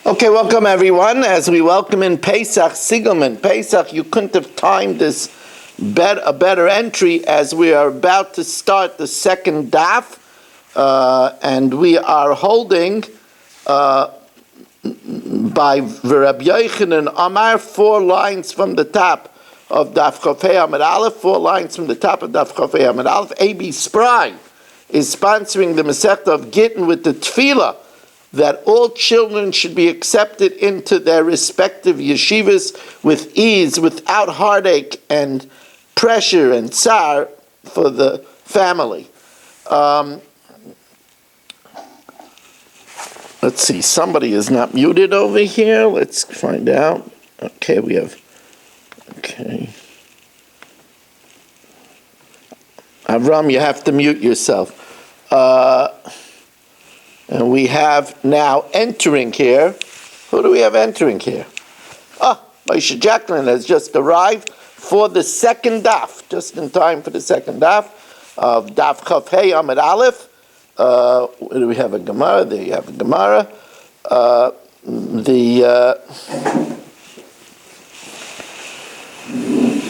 Okay, welcome everyone. As we welcome in Pesach, Sigelman. Pesach, you couldn't have timed this a better entry as we are about to start the second daf, and we are holding by Rabbi Yochanan Amar 4 lines from the top of Daf Chofei Amud Aleph, 4 lines from the top of Daf Chofei Amud Aleph. A.B. Spry is sponsoring the Masechta of Gittin with the tefillah that all children should be accepted into their respective yeshivas with ease, without heartache and pressure and tsar for the family. Let's see, somebody is not muted over here. Let's find out. Okay, we have, okay. Avram, you have to mute yourself. And we have now entering here. Who do we have entering here? Moshe Jacqueline has just arrived for the second daf, just in time for the second daf of Daf Chofei Amud Aleph. Where do we have a Gemara? There you have a Gemara.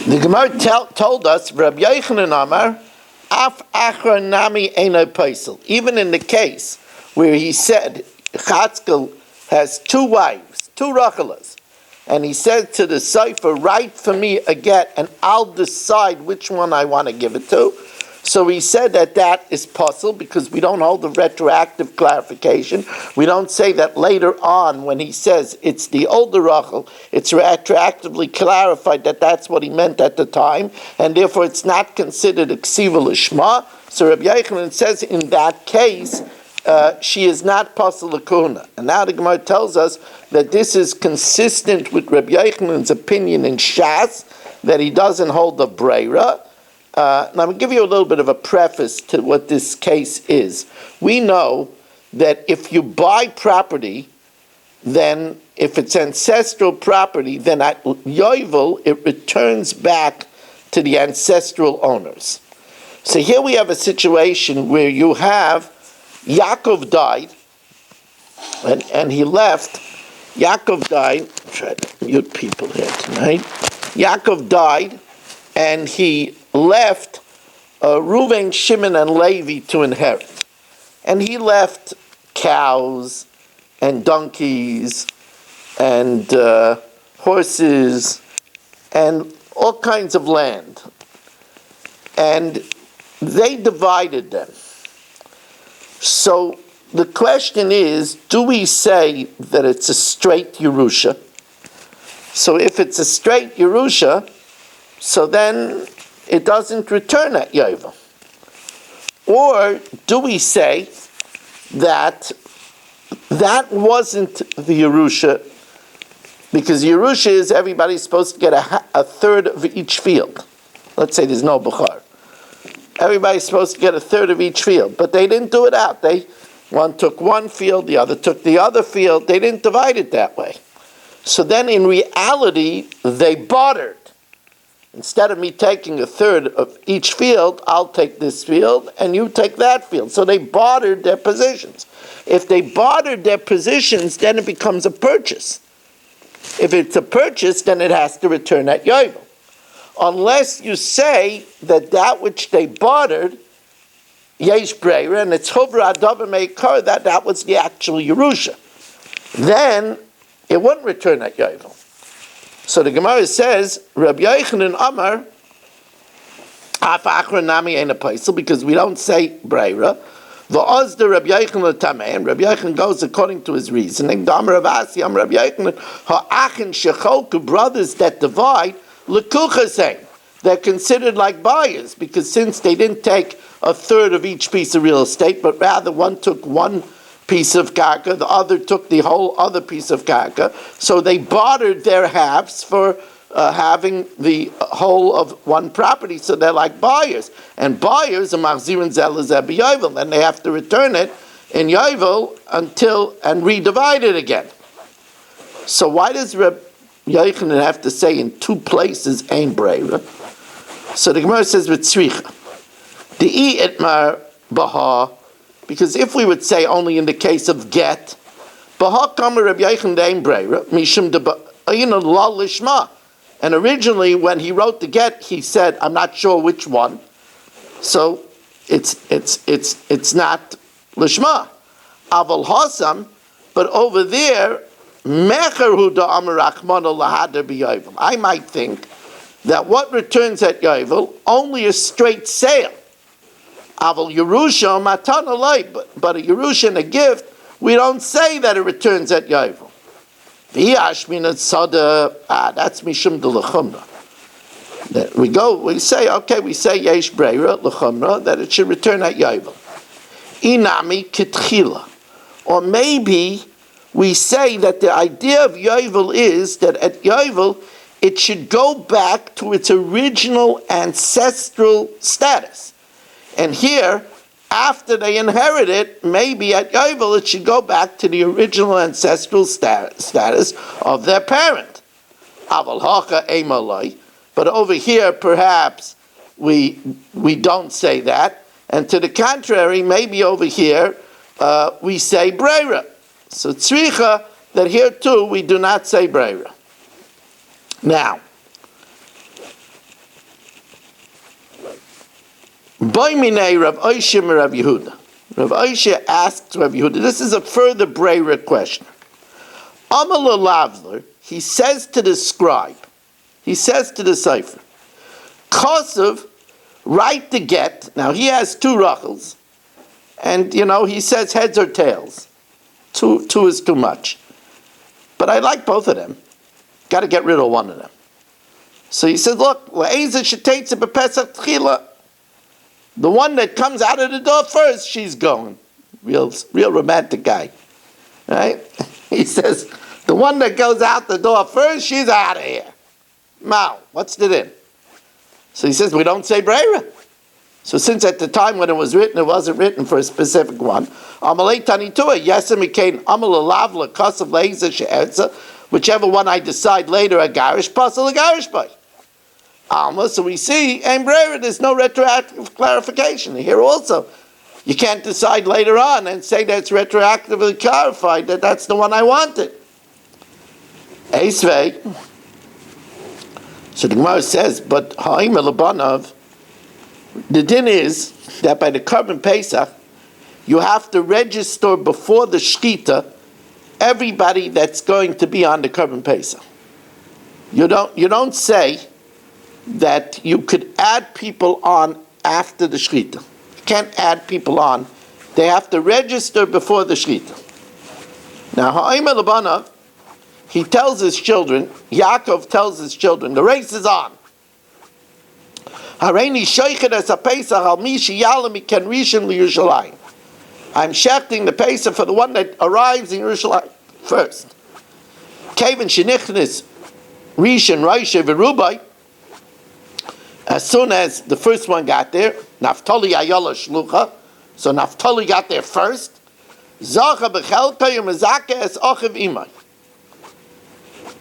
The Gemara told us, Rabbi Yochanan Amar, Af Achra Nami Eino Paisel. Even in the case where he said Chatzkel has 2 wives, 2 Rachelas, and he said to the Sefer, write for me a get, and I'll decide which one I want to give it to. So he said that is possible because we don't hold the retroactive clarification. We don't say that later on when he says it's the older Rachel, it's retroactively clarified that that's what he meant at the time, and therefore it's not considered a ksiva l'shma. So Rabbi Yochanan says in that case, she is not pasul l'kuhuna. And now the Gemara tells us that this is consistent with Rabbi Yochanan's opinion in Shas, that he doesn't hold the breira. Now I'm going to give you a little bit of a preface to what this case is. We know that if you buy property, then if it's ancestral property, then at Yovel, it returns back to the ancestral owners. So here we have a situation where you have Yaakov died, and he left. Yaakov died. I'm trying to mute people here tonight. Yaakov died, and he left Reuven, Shimon, and Levi to inherit. And he left cows and donkeys and horses and all kinds of land. And they divided them. So the question is, do we say that it's a straight Yerusha? So if it's a straight Yerusha, so then it doesn't return at Yovel. Or do we say that wasn't the Yerusha, because Yerusha is everybody's supposed to get a third of each field. Let's say there's no Bukhar. Everybody's supposed to get a third of each field, but they didn't do it out. One took one field, the other took the other field. They didn't divide it that way. So then in reality, they bartered. Instead of me taking a third of each field, I'll take this field and you take that field. So they bartered their positions. If they bartered their positions, then it becomes a purchase. If it's a purchase, then it has to return at Yovel. Unless you say that which they bartered, yesh breira, and it's hovra adavar meikar, that was the actual Yerusha, then it wouldn't return at Yovel. So the Gemara says, Rabbi Yochanan Amar, Af Achra Nami Eino Paisel, because we don't say breira. V'ozda Rabbi Yochanan Tamei, and Rabbi Yochanan goes according to his reasoning. Damar Rav Asi, Am Rabbi Yochanan, Ha'achin Shechoku, brothers that divide, L'kuchasei, they're considered like buyers, because since they didn't take a third of each piece of real estate, but rather one took one piece of karka, the other took the whole other piece of karka, so they bartered their halves for having the whole of one property, so they're like buyers. And buyers are machzirin zelazeh b'yovel, and they have to return it in Yovel and redivide it again. So why does Rabbi Yochanan have to say in 2 places ein breira? So the Gemara says with tzricha, the itmar baha, because if we would say only in the case of get, B'hakam Rabbi Yochanan dein breira mishum de la lishma. And originally, when he wrote the get, he said, "I'm not sure which one." So it's not lishma. Aval hasam, but over there, mecher hu da amar rachmana lahader b'yovel. I might think that what returns at yovel only a straight sale. Aval Yerusha matana lay, but a Yerusha and a gift, we don't say that it returns at yovel. V'yashmina tzada, that's mishum de l'chumra. We say yesh breira l'chumra, that it should return at yovel. Inami kitchila. Or maybe we say that the idea of yovel is that at yovel, it should go back to its original ancestral status. And here, after they inherit it, maybe at yovel it should go back to the original ancestral status of their parent. Aval hacha emalai. But over here, perhaps we don't say that. And to the contrary, maybe over here, we say breira. So tzricha, that here too, we do not say breira. Now, Boimine Rav Oishim Rav Yehuda. Rav Oishim asks Rav Yehuda, this is a further breira question. Amal Lavler, he says to the scribe, he says to the cipher, Kosev, write the get. Now he has two rachels, and he says heads or tails. Two is too much. But I like both of them. Got to get rid of one of them. So he says, look, the one that comes out of the door first, she's going. Real romantic guy. Right? He says, the one that goes out the door first, she's out of here. Mao, what's the din? So he says, we don't say breira. So since at the time when it was written, it wasn't written for a specific one. Whichever one I decide later, a garish pasal, a garish by. So we see, and breira, there's no retroactive clarification. Here also, you can't decide later on and say that it's retroactively clarified that that's the one I wanted. Eisvei. So the Gemara says, but ha'im elabanav, the din is that by the Korban Pesach, you have to register before the shechita everybody that's going to be on the Korban Pesach. You don't say that you could add people on after the shechita. You can't add people on. They have to register before the shechita. Now, ha'im elabanav, he tells his children, Yaakov tells his children, the race is on. I'm shechting the Pesach for the one that arrives in Yerushalayim first. As soon as the first one got there, Naftali ayola shlucha, so Naftali got there first. Zacha bechelka yomazake es ochiv imay.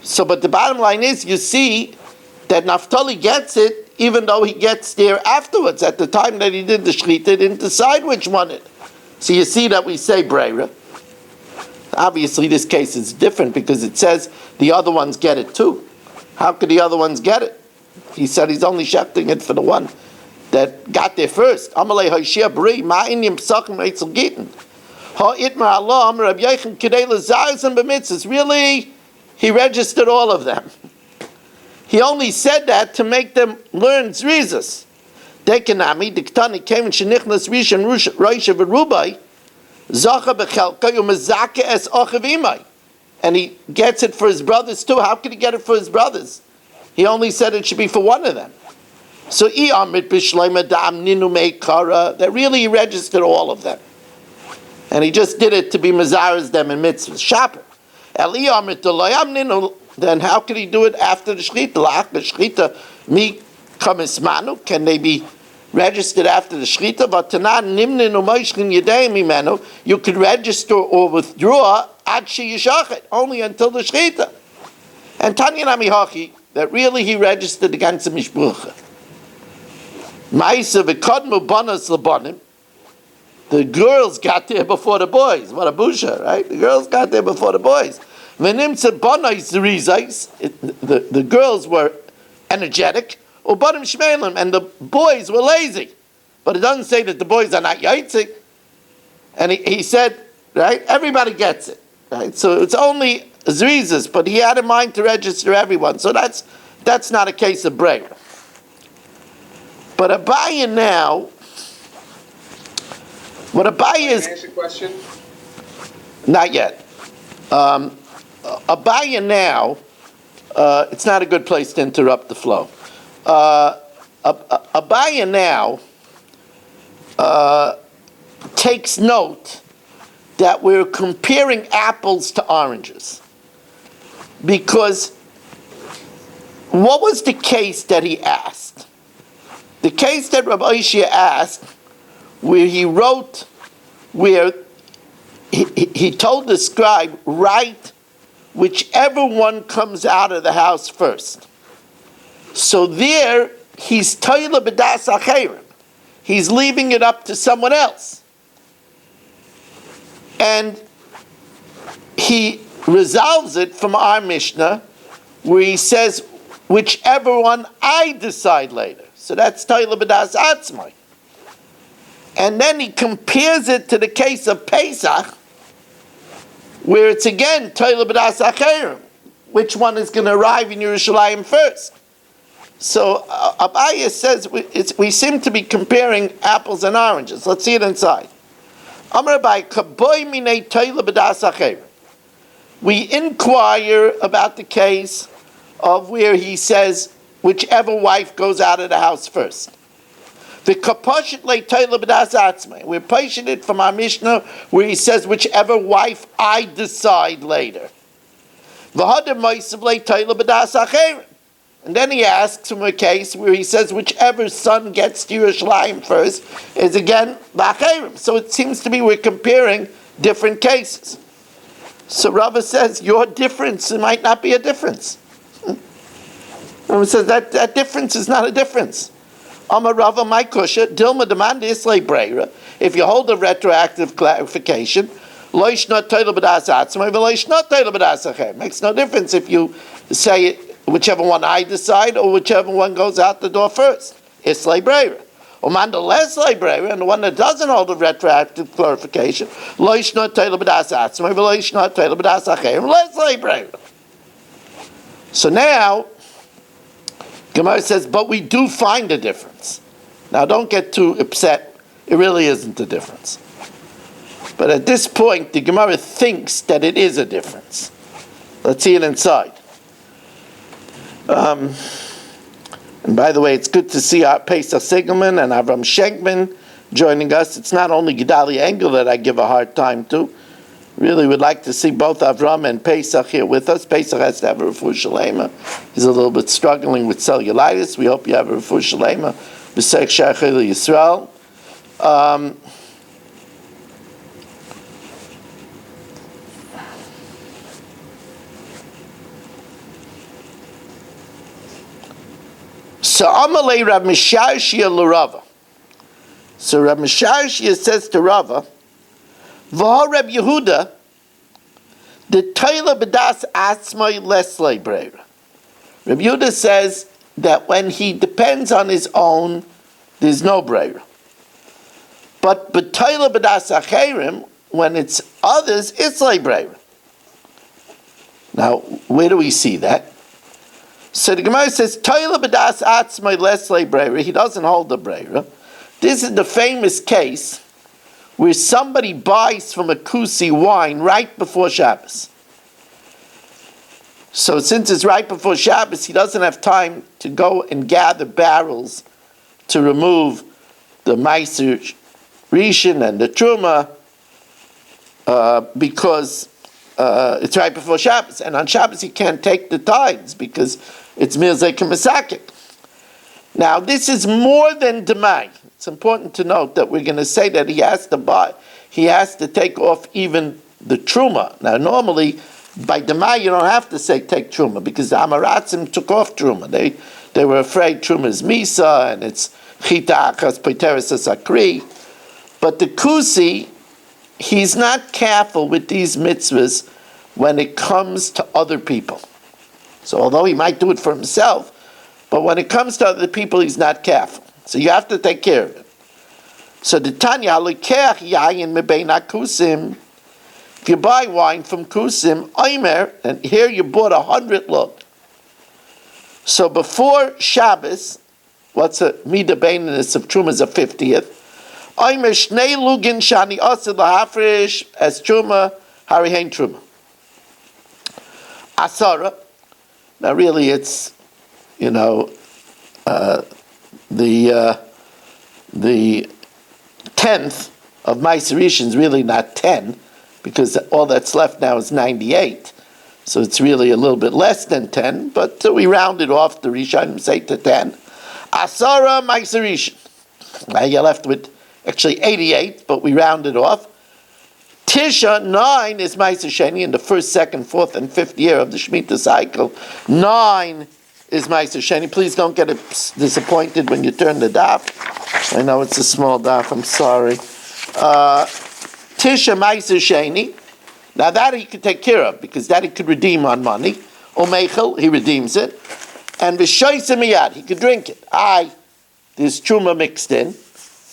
So, but the bottom line is, you see that Naphtali gets it, even though he gets there afterwards. At the time that he did the shechita, he didn't decide which one it. So you see that we say breira. Obviously, this case is different because it says the other ones get it too. How could the other ones get it? He said he's only shechting it for the one that got there first. Amalei ha'ishia b'ri ma'inim p'sachim reitzel gittin. Ha'itmar Allah amar Rabbi Yochanan kidei l'zayis and b'mitzvahs. Really? He registered all of them. He only said that to make them learn zrizas. Dekanami, diktani came and shenichnas rishon roisha v'rubai, zacha bechelka yumazake es ochav imay. And he gets it for his brothers too. How could he get it for his brothers? He only said it should be for one of them. So that really he registered all of them. And he just did it to be mazaras them in mitzvahs. Shaper. Then how can he do it after the shechita? Mi kamismanu, can they be registered after the shechita? But you could register or withdraw only until the shechita. And Tanya Nami Hachi, that really he registered against the mishpucha. Ma'isa v'kodmu banas l'banim. The girls got there before the boys. What a busha, right? The girls got there before the boys. The girls were energetic, and the boys were lazy. But it doesn't say that the boys are not yaitzik. And he said, right, everybody gets it. Right? So it's only zrizas, but he had in mind to register everyone. So that's not a case of break. But Abaye now, what Abaye is... Can I ask a question? Not yet. Abaye now, it's not a good place to interrupt the flow. Abaye now takes note that we're comparing apples to oranges. Because what was the case that he asked? The case that Rabbi Oshia asked, where he wrote, where he told the scribe, write whichever one comes out of the house first. So there, he's toila b'das acherim. He's leaving it up to someone else. And he resolves it from our Mishnah, where he says, whichever one I decide later. So that's toila b'das atzmai. And then he compares it to the case of Pesach, where it's again toila b'das acherim. Which one is going to arrive in Yerushalayim first? So Abaye says we seem to be comparing apples and oranges. Let's see it inside. Amar Abaye, kaboy minei toila b'das acherim. We inquire about the case of where he says whichever wife goes out of the house first. The kaposhit le toila b'das atzmai. We're pushing it from our Mishnah where he says whichever wife I decide later. V'hadar moisav le toila b'das acherim. And then he asks from a case where he says whichever son gets to Yerushalayim first is again b'acherim. So it seems to me we're comparing different cases. So Rava says your difference might not be a difference. Rava says that difference is not a difference. Amar Rava my kusha dilma demand islay breira. If you hold a retroactive clarification, loish not toila b'das atzmai v'loish not toila b'das acherim. Makes no difference if you say whichever one I decide or whichever one goes out the door first. Islay breira. Umanda leslay breira, and the one that doesn't hold a retroactive clarification, loish not toila b'das atzmai v'loish not toila b'das acherim leslay breira. So now Gemara says, but we do find a difference. Now don't get too upset. It really isn't a difference. But at this point, the Gemara thinks that it is a difference. Let's see it inside. And by the way, it's good to see our Pesach Sigelman and Avram Schenkman joining us. It's not only Gedali Engel that I give a hard time to. Really would like to see both Avram and Pesach here with us. Pesach has to have a refuah shalema. He's a little bit struggling with cellulitis. We hope you have a refuah shalema. B'seich Shachel Yisrael. So Amalei Rav Misharshia l'Rava. So Rav Misharshia says to Rava, V'ha Reb Yehuda, the toila b'das atzmai leslei breira. Reb Yehuda says that when he depends on his own, there's no breira. But toila b'das acherim, when it's others, it's like breira. Now, where do we see that? So the Gemara says, toila b'das atzmai leslei breira. He doesn't hold the breira. This is the famous case where somebody buys from a kusi wine right before Shabbos. So since it's right before Shabbos, he doesn't have time to go and gather barrels to remove the Meiser Rishon and the Truma because it's right before Shabbos. And on Shabbos he can't take the tithes because it's Mirzek and Masakik. Now this is more than Demai. It's important to note that we're going to say that he has to take off even the Truma. Now normally, by Demai you don't have to say take Truma, because the Amaratzim took off Truma. They were afraid Truma is Misa, and it's Chita Achas Poiteres Sakri. But the Kusi, he's not careful with these mitzvahs when it comes to other people. So although he might do it for himself, but when it comes to other people, he's not careful. So you have to take care of it. So the Tanya, Lekech yayin mebein kusim. If you buy wine from Kusim, Omer, and here you bought 100 lug. So before Shabbos, what's a Mida Baininus of Truma is a 50th. Omer Shnei Lugin Shani Osid Lahafrish as Truma, Harihain Truma. Asara, now really it's, the 10th of Meiser Rishon is really not 10, because all that's left now is 98. So it's really a little bit less than 10, but we rounded off the Rishonim say to 10. Asara Meiser Rishon. Now you're left with actually 88, but we rounded off. Tisha, 9 is Meiser Sheni in the first, second, fourth, and fifth year of the Shemitah cycle. 9 is Meiser Sheni. Please don't get disappointed when you turn the daf. I know it's a small daf, I'm sorry. Tisha Meiser Sheni. Now that he could take care of, because that he could redeem on money. Omeichel, he redeems it. And V'shoyse miyad, he could drink it. There's Truma mixed in.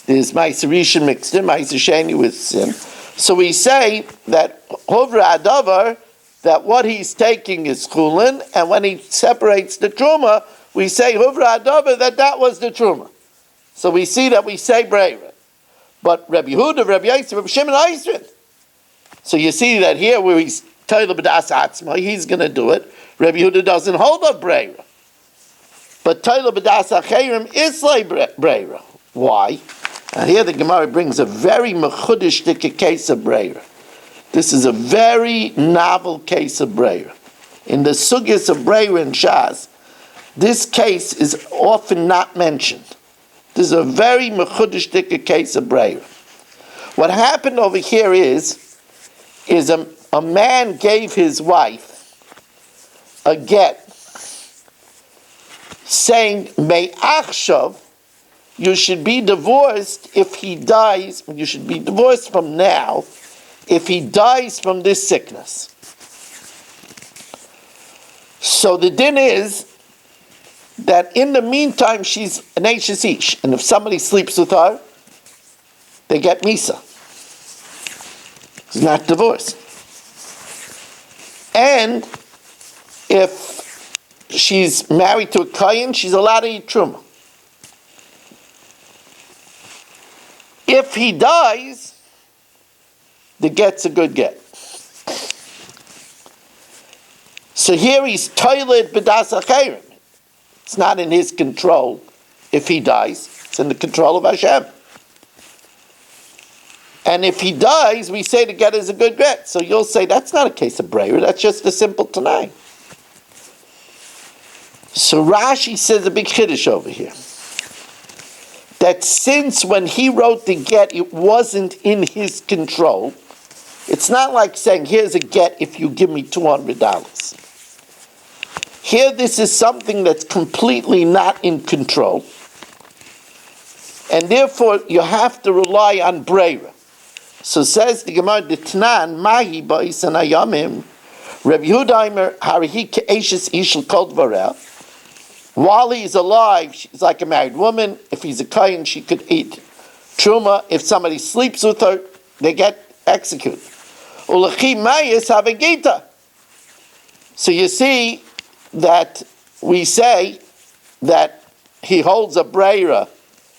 There's Meiser Rishon mixed in. Meiser Sheni with sin. So we say that Hovra Adavar, that what he's taking is chulin, and when he separates the Truma, we say Hovra Adavar, that was the Truma. So we see that we say Breira. But Rabbi Yehuda, Rabbi Yosef, Rabbi Shimon Eisrin. So you see that here where he's Toila B'das Atzma, he's going to do it. Rabbi Yehuda doesn't hold up Breira. But Toila B'das Acherim is like Breira. Why? And here the Gemara brings a very mechudishtik case of Breira. This is a very novel case of Breira. In the Sugis of Breira and Shas, this case is often not mentioned. This is a very mechudishtik case of Breira. What happened over here is a man gave his wife a get saying, Me'achshav, you should be divorced if he dies, you should be divorced from now if he dies from this sickness. So the din is that in the meantime she's an Eishes Ish, and if somebody sleeps with her, they get Misa. She's not divorced. And if she's married to a Kayan, she's allowed to eat Truma. If he dies, the get's a good get. So here he's toilet b'das acherim. It's not in his control if he dies. It's in the control of Hashem. And if he dies, we say the get is a good get. So you'll say, that's not a case of Breira, that's just a simple Tanai. So Rashi says a big chiddush over here. That since when he wrote the get, it wasn't in his control. It's not like saying, here's a get if you give me $200. Here, this is something that's completely not in control. And therefore, you have to rely on Breira. So says the Gemara, D'Tnan, Mahi Ba'isan Ayamim, Rabbi Yehuda Harihi Ke'eshes Ishel Kol Dvareh. While he's alive, she's like a married woman. If he's a kohen, she could eat truma. If somebody sleeps with her, they get executed. Ulechi mayis havegita. So you see that we say that he holds a breira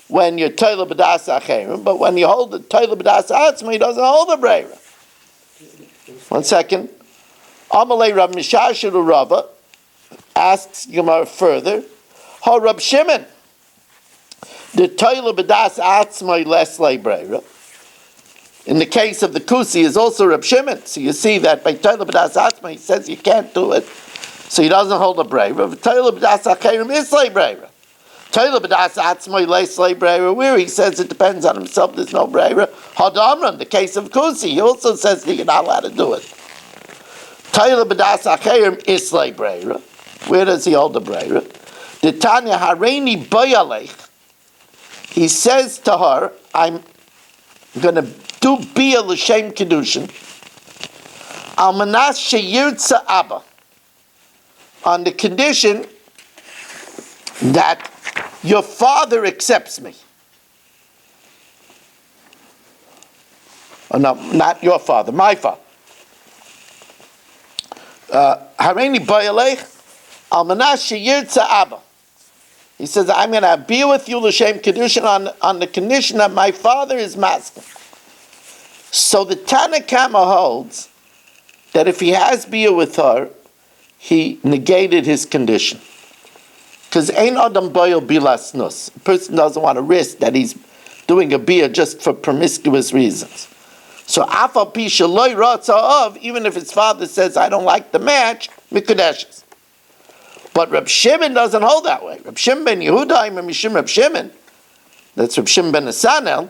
when you're toila b'das acherim, but when you hold the toila b'das atzma, he doesn't hold a breira. 1 second. Amalei Rav Mishashir Rava asks Gemara further, Ha Rab Shimon, the toila b'das atzmai less breira. In the case of the kusi is also Rab Shimon. So you see that by toila b'das atzmai he says you can't do it, so he doesn't hold a breira. Toila b'das acherim is breira. Toila b'das atzmai less breira, where he says it depends on himself, there's no breira. Hadamran, the case of kusi, he also says that you're not allowed to do it. Toila b'das acherim is breira. Where does he hold the breira? The Tanya Hareini Bayalech. He says to her, going to do bia l'shem kedushin, al manas sheyirtza abba, on the condition that your father accepts me. Oh, no, not your father, my father. Hareini bayalech al manas sheyirtza abba. He says, I'm going to be with you l'shem kedushin on the condition that my father is master. So the Tana Kama holds that if he has bia with her, he negated his condition. Because ein adam boyel bilas nus. A person doesn't want to risk that he's doing a bia just for promiscuous reasons. So afal pi shaloi ratzah, even if his father says, I don't like the match, mikudeshes. But Reb Shimon doesn't hold that way. Reb Shimon ben Yehuda, Mishim Reb Shimon, that's Reb Shimon ben Asanel,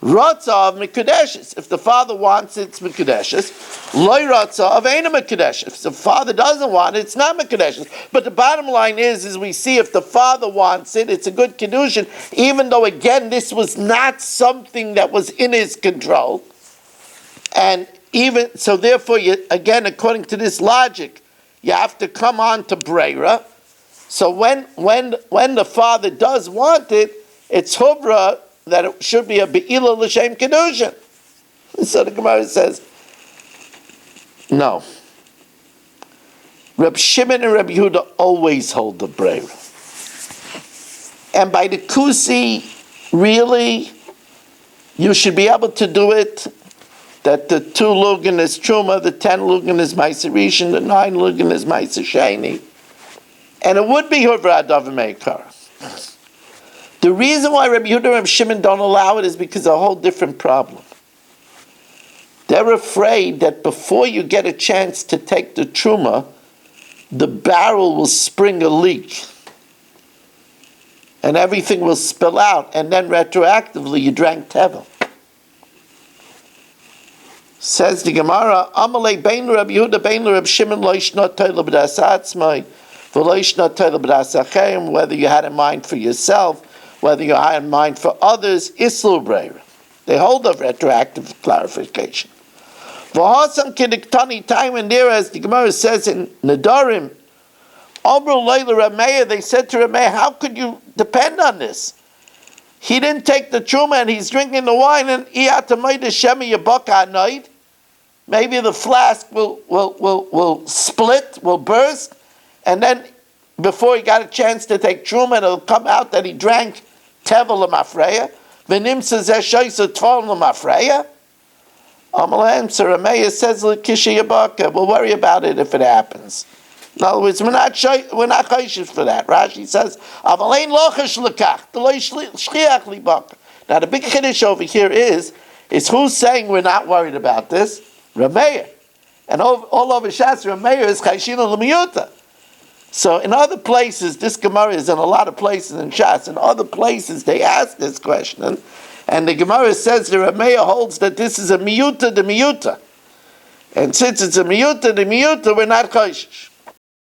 Ratzah Mikudeshes. If the father wants it, it's Mikudeshes. Loi Ratzah Eina Mikudeshes. If the father doesn't want it, it's not Mikudeshes. But the bottom line is we see if the father wants it, it's a good Kedushin, even though, again, this was not something that was in his control. And even, so therefore, again, according to this logic, you have to come on to Breira. So when the father does want it, it's Hubra that it should be a Be'ila L'Shem Kedushin. So the Gemara says, no. Reb Shimon and Reb Yehuda always hold the Breira. And by the Kusi, really, you should be able to do it, that the 2 lugan is Truma, the 10 lugan is Ma'aser Rishon, the 9 lugan is Ma'aser Sheni. And it would be Huvra Adav Meikar. The reason why Rabbi Yehuda and Rabbi Shimon don't allow it is because of a whole different problem. They're afraid that before you get a chance to take the Truma, the barrel will spring a leak. And everything will spill out, and then retroactively you drank Tevel. Says the Gemara, Amalei bein Rabbi Yehuda bein Rabbi Shimon lo yishnot toila b'das atzmai v'lo yishnot toila b'das acherim, whether you had in mind for yourself, whether you had in mind for others, islu breira. They hold a retroactive clarification. V'hasam kediktani time and there, as the Gemara says in Nedarim, Amru leila Rameya, they said to Rameya, how could you depend on this? He didn't take the truma and he's drinking the wine, and maybe the flask will split, will burst, and then before he got a chance to take truma, it'll come out that he drank tevel l'mafreya. V'nimsa zeh shoysa tfol l'mafreya. Amalam Sarameya says l'kishi yabaka. We'll worry about it if it happens. In other words, we're not chayshish for that. Rashi says, "Avalein lochash lekach, deloy shliach libaka." Now the big chiddush over here is who's saying we're not worried about this? Rameya, and all over Shas, Rameya is chayshina l'miyuta. So in other places, this Gemara is in a lot of places in Shas. In other places, they ask this question, and the Gemara says the Rameya holds that this is a miyuta, the miyuta, and since it's a miyuta, the miyuta, we're not chayshish.